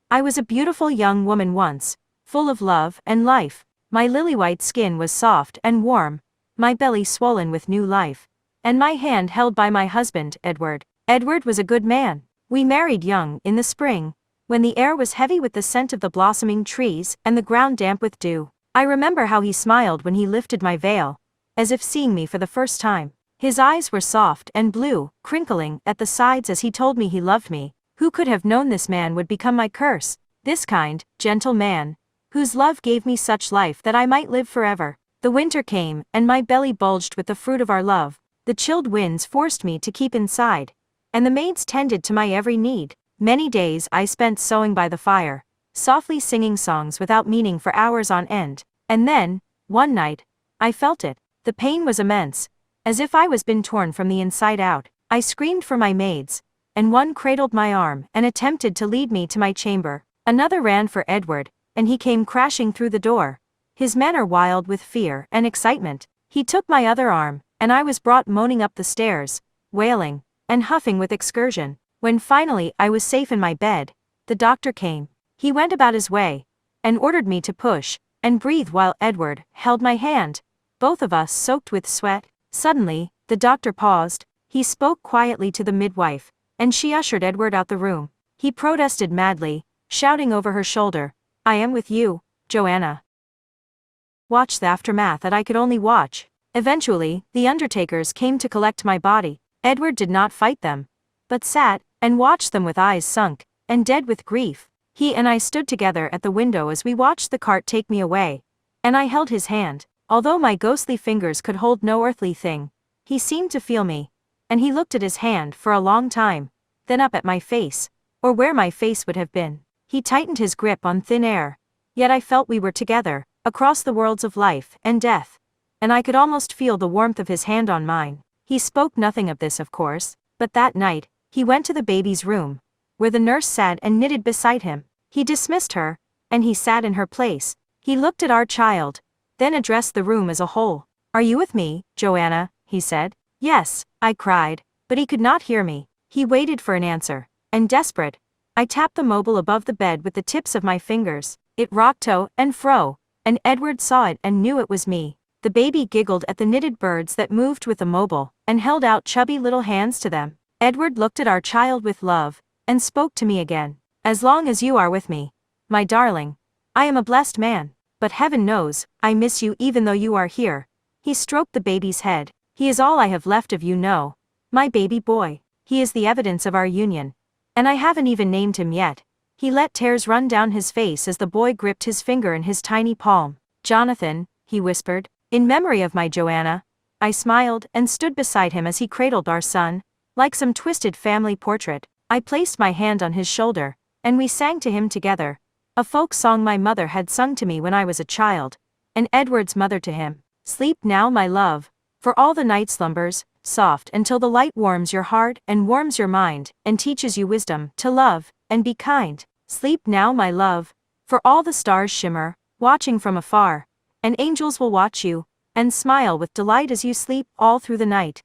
I was a beautiful young woman once, full of love and life. My lily-white skin was soft and warm, my belly swollen with new life, and my hand held by my husband, Edward. Edward was a good man. We married young, in the spring, when the air was heavy with the scent of the blossoming trees and the ground damp with dew. I remember how he smiled when he lifted my veil, as if seeing me for the first time. His eyes were soft and blue, crinkling at the sides as he told me he loved me. Who could have known this man would become my curse? This kind, gentle man, whose love gave me such life that I might live forever. The winter came, and my belly bulged with the fruit of our love. The chilled winds forced me to keep inside, and the maids tended to my every need. Many days I spent sewing by the fire, softly singing songs without meaning for hours on end. And then, one night, I felt it. The pain was immense, as if I was been torn from the inside out. I screamed for my maids, and one cradled my arm and attempted to lead me to my chamber. Another ran for Edward, and he came crashing through the door, his manner wild with fear and excitement. He took my other arm, and I was brought moaning up the stairs, wailing, and huffing with excursion. When finally I was safe in my bed, the doctor came. He went about his way, and ordered me to push and breathe while Edward held my hand, both of us soaked with sweat. Suddenly, the doctor paused. He spoke quietly to the midwife, and she ushered Edward out the room. He protested madly, shouting over her shoulder, "I am with you, Joanna. Watch the aftermath." That I could only watch. Eventually, the undertakers came to collect my body. Edward did not fight them, but sat and watched them with eyes sunk and dead with grief. He and I stood together at the window as we watched the cart take me away, and I held his hand. Although my ghostly fingers could hold no earthly thing, he seemed to feel me, and he looked at his hand for a long time, then up at my face, or where my face would have been. He tightened his grip on thin air, yet I felt we were together, across the worlds of life and death, and I could almost feel the warmth of his hand on mine. He spoke nothing of this, of course, but that night, he went to the baby's room, where the nurse sat and knitted beside him. He dismissed her, and he sat in her place. He looked at our child, then addressed the room as a whole. "Are you with me, Joanna?" he said. "Yes," I cried, but he could not hear me. He waited for an answer, and desperate, I tapped the mobile above the bed with the tips of my fingers. It rocked to and fro, and Edward saw it and knew it was me. The baby giggled at the knitted birds that moved with the mobile, and held out chubby little hands to them. Edward looked at our child with love, and spoke to me again. "As long as you are with me, my darling, I am a blessed man. But heaven knows, I miss you even though you are here." He stroked the baby's head. "He is all I have left of you, know. My baby boy. He is the evidence of our union. And I haven't even named him yet." He let tears run down his face as the boy gripped his finger in his tiny palm. "Jonathan," he whispered, "in memory of my Joanna." I smiled and stood beside him as he cradled our son, like some twisted family portrait. I placed my hand on his shoulder, and we sang to him together, a folk song my mother had sung to me when I was a child, and Edward's mother to him. "Sleep now, my love, for all the night slumbers, soft until the light warms your heart and warms your mind, and teaches you wisdom to love and be kind. Sleep now, my love, for all the stars shimmer, watching from afar, and angels will watch you, and smile with delight as you sleep all through the night."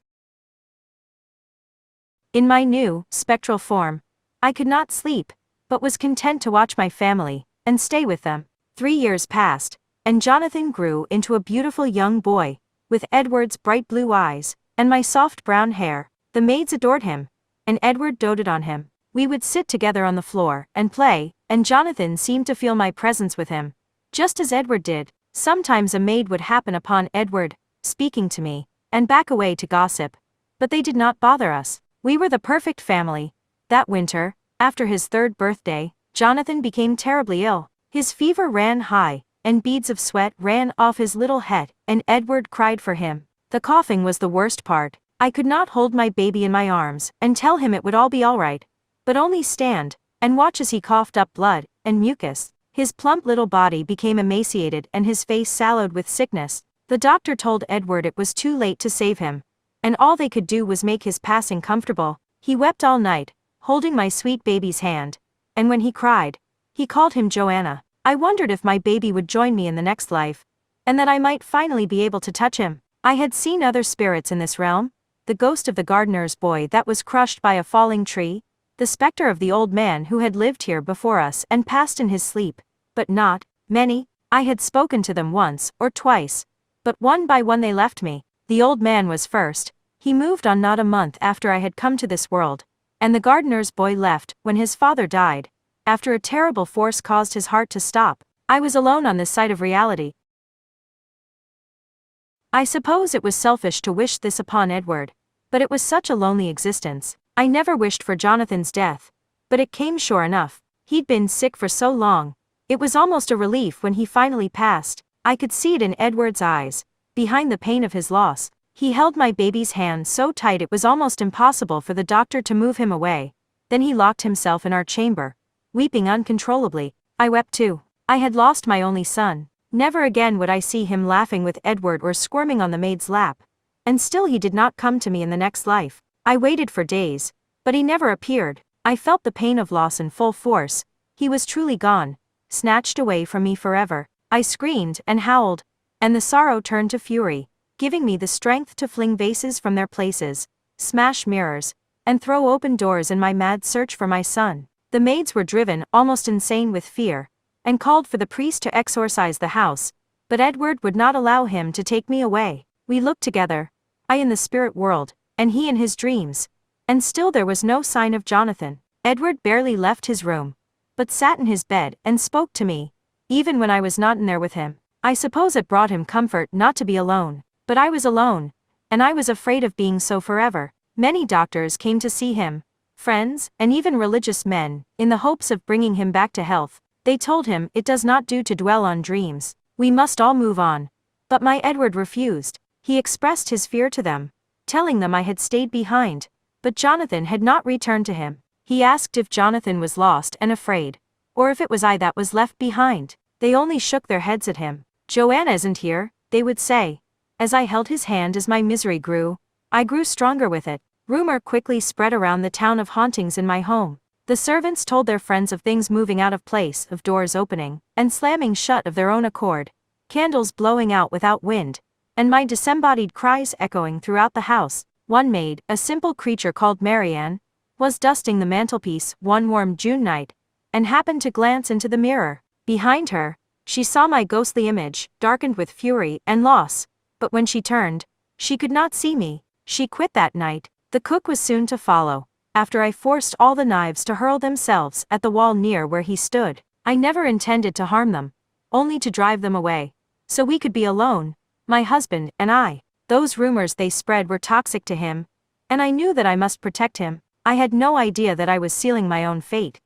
In my new, spectral form, I could not sleep, but was content to watch my family, and stay with them. 3 years passed, and Jonathan grew into a beautiful young boy, with Edward's bright blue eyes, and my soft brown hair. The maids adored him, and Edward doted on him. We would sit together on the floor, and play, and Jonathan seemed to feel my presence with him, just as Edward did. Sometimes a maid would happen upon Edward, speaking to me, and back away to gossip, but they did not bother us. We were the perfect family. That winter, after his 3rd birthday, Jonathan became terribly ill. His fever ran high, and beads of sweat ran off his little head, and Edward cried for him. The coughing was the worst part. I could not hold my baby in my arms and tell him it would all be all right, but only stand and watch as he coughed up blood and mucus. His plump little body became emaciated and his face sallowed with sickness. The doctor told Edward it was too late to save him, and all they could do was make his passing comfortable. He wept all night, holding my sweet baby's hand, and when he cried, he called him Joanna. I wondered if my baby would join me in the next life, and that I might finally be able to touch him. I had seen other spirits in this realm, the ghost of the gardener's boy that was crushed by a falling tree, the specter of the old man who had lived here before us and passed in his sleep. But not many. I had spoken to them once or twice, but one by one they left me. The old man was first. He moved on not a month after I had come to this world, and the gardener's boy left when his father died. After a terrible force caused his heart to stop, I was alone on this side of reality. I suppose it was selfish to wish this upon Edward, but it was such a lonely existence. I never wished for Jonathan's death, but it came sure enough. He'd been sick for so long. It was almost a relief when he finally passed. I could see it in Edward's eyes. Behind the pain of his loss, he held my baby's hand so tight it was almost impossible for the doctor to move him away. Then he locked himself in our chamber, weeping uncontrollably. I wept too. I had lost my only son. Never again would I see him laughing with Edward or squirming on the maid's lap. And still he did not come to me in the next life. I waited for days, but he never appeared. I felt the pain of loss in full force. He was truly gone, snatched away from me forever. I screamed and howled, and the sorrow turned to fury, giving me the strength to fling vases from their places, smash mirrors, and throw open doors in my mad search for my son. The maids were driven almost insane with fear, and called for the priest to exorcise the house, but Edward would not allow him to take me away. We looked together, I in the spirit world, and he in his dreams, and still there was no sign of Jonathan. Edward barely left his room, but sat in his bed and spoke to me, even when I was not in there with him. I suppose it brought him comfort not to be alone, but I was alone, and I was afraid of being so forever. Many doctors came to see him, friends, and even religious men, in the hopes of bringing him back to health. They told him it does not do to dwell on dreams. We must all move on. But my Edward refused. He expressed his fear to them, telling them I had stayed behind, but Jonathan had not returned to him. He asked if Jonathan was lost and afraid, or if it was I that was left behind. They only shook their heads at him. "Joanna isn't here," they would say. As I held his hand as my misery grew, I grew stronger with it. Rumor quickly spread around the town of hauntings in my home. The servants told their friends of things moving out of place, of doors opening and slamming shut of their own accord, candles blowing out without wind, and my disembodied cries echoing throughout the house. One maid, a simple creature called Marianne, was dusting the mantelpiece one warm June night, and happened to glance into the mirror. Behind her, she saw my ghostly image, darkened with fury and loss, but when she turned, she could not see me. She quit that night. The cook was soon to follow, after I forced all the knives to hurl themselves at the wall near where he stood. I never intended to harm them, only to drive them away, so we could be alone, my husband and I. Those rumors they spread were toxic to him, and I knew that I must protect him. I had no idea that I was sealing my own fate.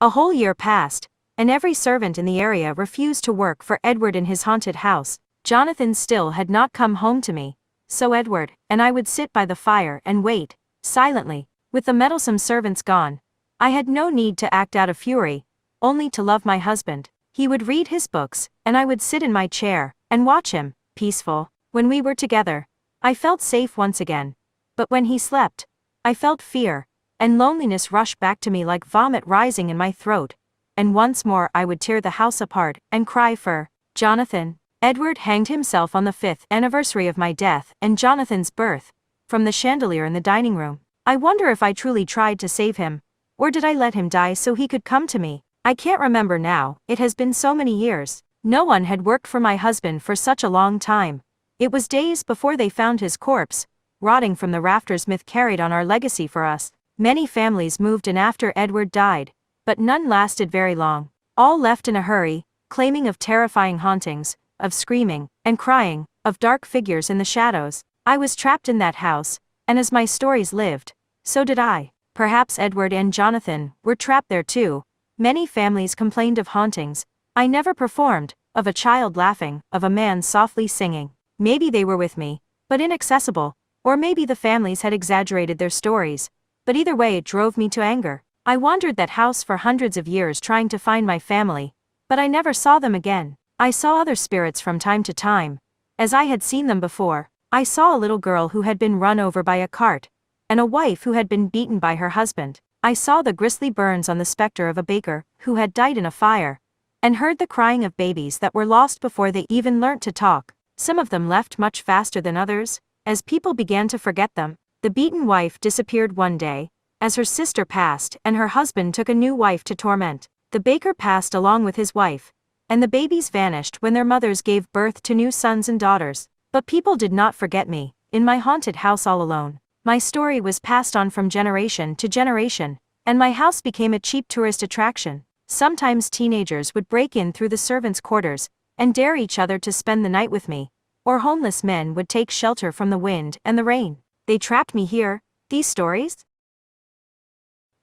A whole year passed, and every servant in the area refused to work for Edward in his haunted house. Jonathan still had not come home to me, so Edward and I would sit by the fire and wait, silently. With the meddlesome servants gone, I had no need to act out of fury, only to love my husband. He would read his books, and I would sit in my chair and watch him, peaceful. When we were together, I felt safe once again. But when he slept, I felt fear, and loneliness rush back to me like vomit rising in my throat, and once more I would tear the house apart and cry for Jonathan. Edward hanged himself on the 5th anniversary of my death and Jonathan's birth, from the chandelier in the dining room. I wonder if I truly tried to save him, or did I let him die so he could come to me? I can't remember now, it has been so many years. No one had worked for my husband for such a long time. It was days before they found his corpse, rotting from the rafters myth carried on our legacy for us. Many families moved in after Edward died, but none lasted very long. All left in a hurry, claiming of terrifying hauntings, of screaming and crying, of dark figures in the shadows. I was trapped in that house, and as my stories lived, so did I. Perhaps Edward and Jonathan were trapped there too. Many families complained of hauntings I never performed, of a child laughing, of a man softly singing. Maybe they were with me, but inaccessible, or maybe the families had exaggerated their stories, but either way it drove me to anger. I wandered that house for hundreds of years trying to find my family, but I never saw them again. I saw other spirits from time to time, as I had seen them before. I saw a little girl who had been run over by a cart, and a wife who had been beaten by her husband. I saw the grisly burns on the specter of a baker who had died in a fire, and heard the crying of babies that were lost before they even learnt to talk. Some of them left much faster than others, as people began to forget them. The beaten wife disappeared one day, as her sister passed and her husband took a new wife to torment. The baker passed along with his wife, and the babies vanished when their mothers gave birth to new sons and daughters. But people did not forget me, in my haunted house all alone. My story was passed on from generation to generation, and my house became a cheap tourist attraction. Sometimes teenagers would break in through the servants' quarters, and dare each other to spend the night with me, or homeless men would take shelter from the wind and the rain. They trapped me here, these stories?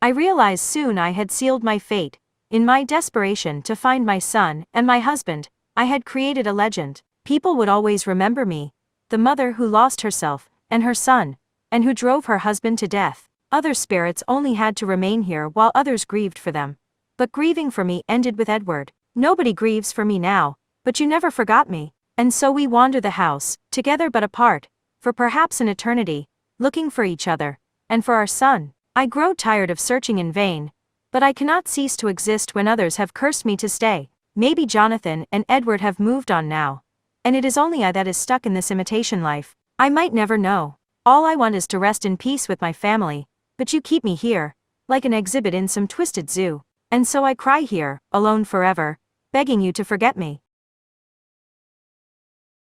I realized soon I had sealed my fate. In my desperation to find my son and my husband, I had created a legend. People would always remember me, the mother who lost herself, and her son, and who drove her husband to death. Other spirits only had to remain here while others grieved for them. But grieving for me ended with Edward. Nobody grieves for me now, but you never forgot me. And so we wander the house, together but apart, for perhaps an eternity, looking for each other, and for our son. I grow tired of searching in vain, but I cannot cease to exist when others have cursed me to stay. Maybe Jonathan and Edward have moved on now, and it is only I that is stuck in this imitation life. I might never know. All I want is to rest in peace with my family, but you keep me here, like an exhibit in some twisted zoo. And so I cry here, alone forever, begging you to forget me.